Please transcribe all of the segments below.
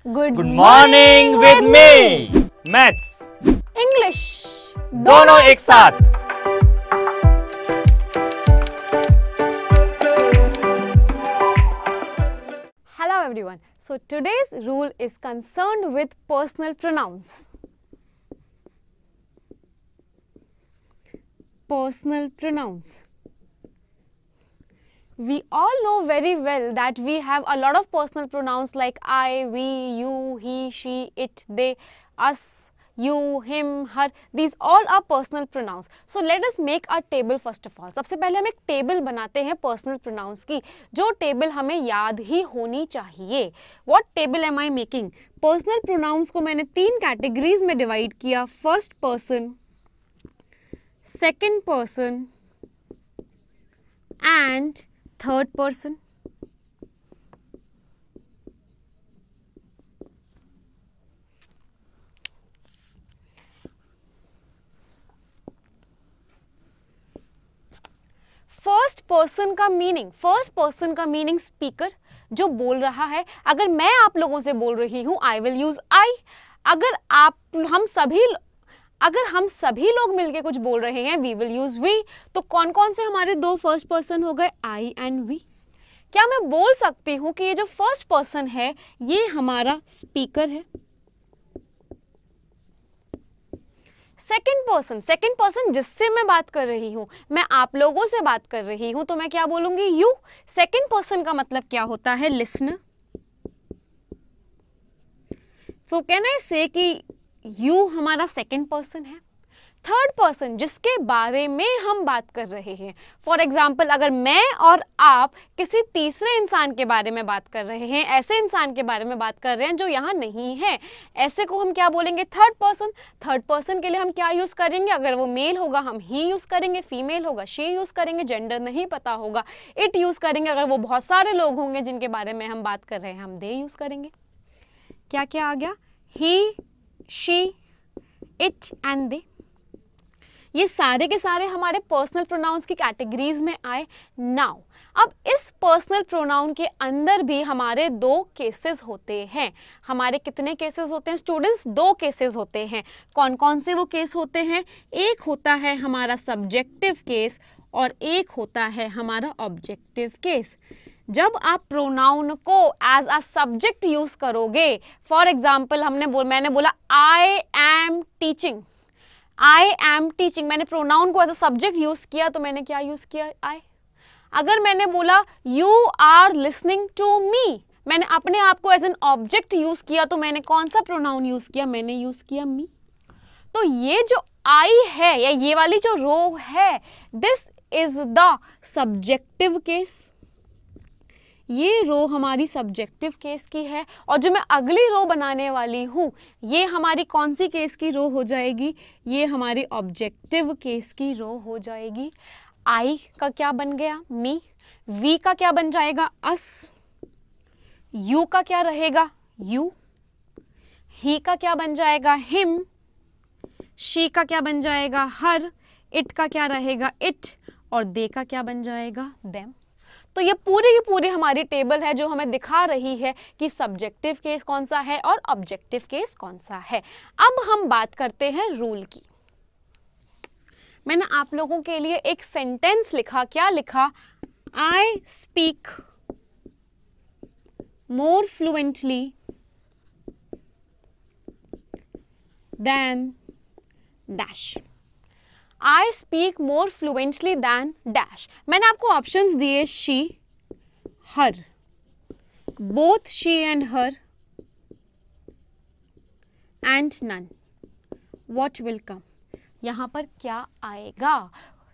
Good morning with me. Maths, English दोनों एक साथ। Hello everyone. So today's rule is concerned with personal pronouns. Personal pronouns. We all know very well that we have a lot of personal pronouns like I, we, you, he, she, it, they, us, you, him, her. These all are personal pronouns. So let us make a table first of all. सबसे पहले हम एक table बनाते हैं personal pronouns की, जो table हमें याद ही होनी चाहिए. What table am I making? Personal pronouns को मैंने 3 कैटेगरीज में डिवाइड किया. First person, second person and third person. First person का मीनिंग स्पीकर, जो बोल रहा है. अगर मैं आप लोगों से बोल रही हूं आई विल यूज आई. अगर हम सभी लोग मिलके कुछ बोल रहे हैं वी विल यूज वी. तो कौन कौन से हमारे 2 फर्स्ट पर्सन हो गए? आई एंड वी. क्या मैं बोल सकती हूं कि ये जो फर्स्ट पर्सन है ये हमारा स्पीकर है? सेकेंड पर्सन जिससे मैं बात कर रही हूं, मैं आप लोगों से बात कर रही हूं, तो मैं क्या बोलूंगी? यू. सेकेंड पर्सन का मतलब क्या होता है? लिसनर. सो कैन आई से कि यू हमारा सेकेंड पर्सन है. थर्ड पर्सन जिसके बारे में हम बात कर रहे हैं, फॉर एग्जाम्पल अगर मैं और आप किसी तीसरे इंसान के बारे में बात कर रहे हैं, ऐसे इंसान के बारे में बात कर रहे हैं जो यहाँ नहीं है, ऐसे को हम क्या बोलेंगे? Third person. थर्ड पर्सन के लिए हम क्या यूज करेंगे? अगर वो मेल होगा हम ही यूज करेंगे, फीमेल होगा शी यूज करेंगे, जेंडर नहीं पता होगा इट यूज करेंगे, अगर वो बहुत सारे लोग होंगे जिनके बारे में हम बात कर रहे हैं हम दे यूज करेंगे. क्या क्या आ गया? ही, शी, इट एंड दे. ये सारे के सारे हमारे पर्सनल प्रोनाउंस की कैटेगरीज में आए. नाउ अब इस पर्सनल प्रोनाउन के अंदर भी हमारे 2 केसेस होते हैं. हमारे कितने केसेस होते हैं स्टूडेंट्स? 2 केसेस होते हैं. कौन कौन से वो केस होते हैं? एक होता है हमारा सब्जेक्टिव केस और एक होता है हमारा ऑब्जेक्टिव केस. जब आप प्रोनाउन को एज अ सब्जेक्ट यूज करोगे, फॉर एग्जाम्पल मैंने बोला आई एम टीचिंग. मैंने प्रोनाउन को एज अ सब्जेक्ट यूज किया, तो मैंने क्या यूज किया? आई. अगर मैंने बोला you are listening to me, मैंने अपने आप को एज एन ऑब्जेक्ट यूज किया, तो मैंने कौन सा प्रोनाउन यूज किया? मैंने यूज किया मी. तो ये जो आई है या ये वाली जो रो है, this is the subjective case. ये रो हमारी सब्जेक्टिव केस की है. और जो मैं अगली रो बनाने वाली हूँ ये हमारी कौन सी केस की रो हो जाएगी? ये हमारी ऑब्जेक्टिव केस की रो हो जाएगी. आई का क्या बन गया? मी. वी का क्या बन जाएगा? अस. यू का क्या रहेगा? यू. ही का क्या बन जाएगा? हिम. शी का क्या बन जाएगा? हर. इट का क्या रहेगा? इट. और दे का क्या बन जाएगा? देम. तो ये पूरी की पूरी हमारी टेबल है जो हमें दिखा रही है कि सब्जेक्टिव केस कौन सा है और ऑब्जेक्टिव केस कौन सा है. अब हम बात करते हैं रूल की. मैंने आप लोगों के लिए एक सेंटेंस लिखा. क्या लिखा? I speak more fluently than dash. I speak more fluently than dash. मैंने आपको ऑप्शंस दिए she, her, both she and her, and none. What will come? यहाँ पर क्या आएगा?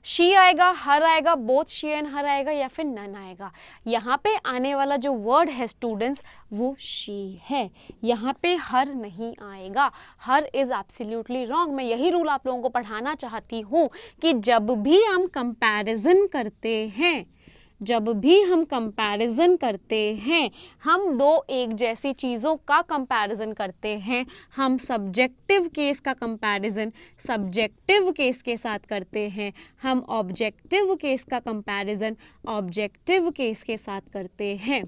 she आएगा, her आएगा, both she and her आएगा या फिर none आएगा? यहाँ पे आने वाला जो वर्ड है स्टूडेंट्स वो she है. यहाँ पे her नहीं आएगा. her is absolutely wrong. मैं यही रूल आप लोगों को पढ़ाना चाहती हूँ कि जब भी हम कंपैरिजन करते हैं जब भी हम कंपैरिजन करते हैं, हम दो एक जैसी चीज़ों का कंपैरिजन करते हैं, हम सब्जेक्टिव केस का कंपैरिजन सब्जेक्टिव केस के साथ करते हैं, हम ऑब्जेक्टिव केस का कंपैरिजन ऑब्जेक्टिव केस के साथ करते हैं।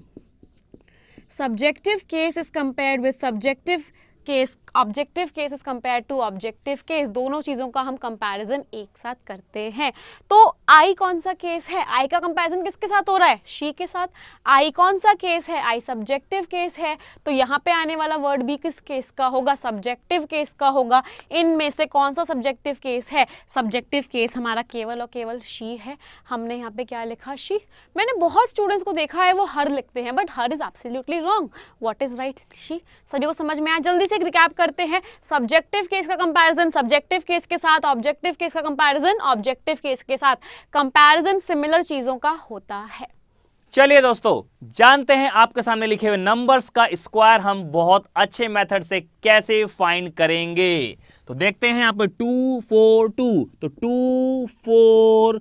subjective case is compared with subjective case, objective case is compare to objective case, दोनों चीज़ों का हम कंपैरिजन एक साथ करते हैं। तो आई कौन सा केस है, आई का कंपैरिजन किसके साथ हो रहा है, शी के साथ। आई कौन सा केस है, आई सब्जेक्टिव केस है, तो यहाँ पे आने वाला वर्ड भी किस केस का होगा, सब्जेक्टिव केस का होगा। इनमें से कौन सा सब्जेक्टिव केस है, सब्जेक्टिव केस हमारा केवल और केवल शी है। हमने यहाँ पे क्या लिखा, शी। मैंने बहुत स्टूडेंट्स को देखा है वो हर लिखते हैं, but her is absolutely wrong. What is right, she. सभी को समझ में आया? जल्दी से रिकैप करते हैं। सब्जेक्टिव केस का कंपैरिजन सब्जेक्टिव केस के साथ, ऑब्जेक्टिव केस का कंपैरिजन ऑब्जेक्टिव केस के साथ। कंपैरिजन सिमिलर चीजों का होता है। चलिए दोस्तों, जानते हैं आपके सामने लिखे हुए नंबर्स का स्क्वायर हम बहुत अच्छे मेथड से कैसे फाइंड करेंगे। तो देखते हैं यहाँ पे 2 4 2, तो 2 4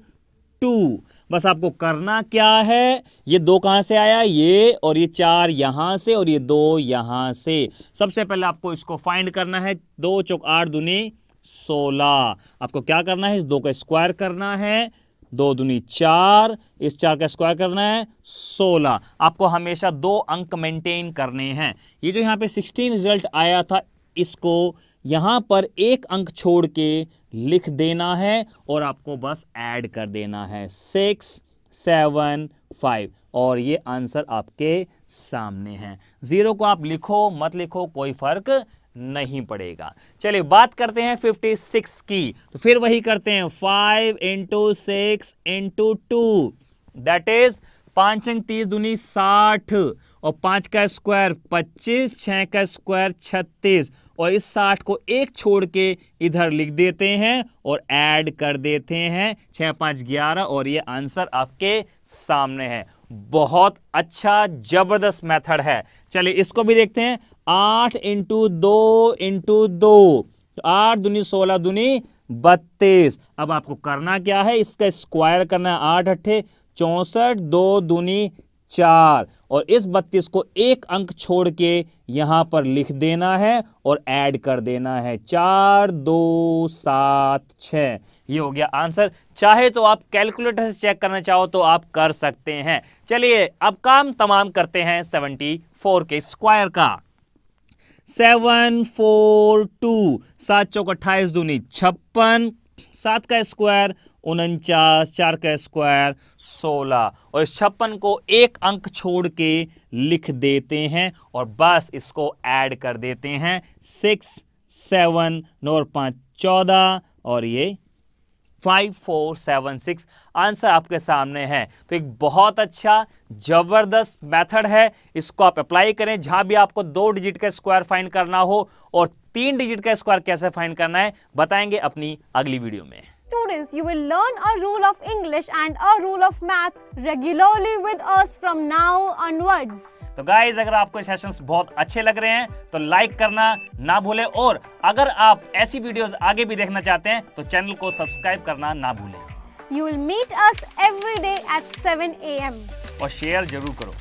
2। बस आपको करना क्या है, ये 2 कहां से आया, ये, और ये 4 यहां से, और ये 2 यहां से। सबसे पहले आपको इसको फाइंड करना है। 2 चौक 8 दूनी 16। आपको क्या करना है, इस 2 का स्क्वायर करना है। 2 दूनी 4, इस 4 का स्क्वायर करना है 16। आपको हमेशा 2 अंक मेंटेन करने हैं। ये जो यहाँ पे 16 रिजल्ट आया था, इसको यहां पर 1 अंक छोड़ के लिख देना है और आपको बस ऐड कर देना है 6 7 5, और ये आंसर आपके सामने है। 0 को आप लिखो मत लिखो कोई फर्क नहीं पड़ेगा। चलिए बात करते हैं 56 की। तो फिर वही करते हैं, 5 × 6 × 2, दैट इज 5 अंक 30 दूनी 60, और 5 का स्क्वायर 25, 6 का स्क्वायर 36, और इस 60 को 1 छोड़ के इधर लिख देते हैं और ऐड कर देते हैं। 6 5 11, और ये आंसर आपके सामने है। बहुत अच्छा जबरदस्त मेथड है। चलिए इसको भी देखते हैं। 8 × 2 × 2, 8 दूनी 16 दूनी 32। अब आपको करना क्या है, इसका स्क्वायर करना है। 8 8 64, 2 दूनी 4, और इस 32 को 1 अंक छोड़ के यहां पर लिख देना है और ऐड कर देना है। 4 2 7 6, ये हो गया आंसर। चाहे तो आप कैलकुलेटर से चेक करना चाहो तो आप कर सकते हैं। चलिए अब काम तमाम करते हैं 74 के स्क्वायर का। 7 4 2, 7 चौक 28 दूनी 56, 7 का स्क्वायर 49, 4 का स्क्वायर 16, और इस 56 को 1 अंक छोड़ के लिख देते हैं और बस इसको ऐड कर देते हैं। 6 7 9 और 5 14, और ये 5 4 7 6 आंसर आपके सामने है। तो एक बहुत अच्छा जबरदस्त मेथड है, इसको आप अप्लाई करें। जहां भी आपको 2 डिजिट का स्क्वायर फाइंड करना हो और 3 डिजिट का स्क्वायर कैसे फाइंड करना है बताएंगे अपनी अगली वीडियो में। Students, you will learn a rule of English and a rule of maths regularly with us from now onwards. तो गाइज, अगर आपको सेशंस बहुत अच्छे लग रहे हैं तो लाइक करना ना भूलें, और अगर आप ऐसी वीडियोस आगे भी देखना चाहते हैं तो चैनल को सब्सक्राइब करना ना भूलें। You will meet us every day at 7 AM. और शेयर जरूर करो।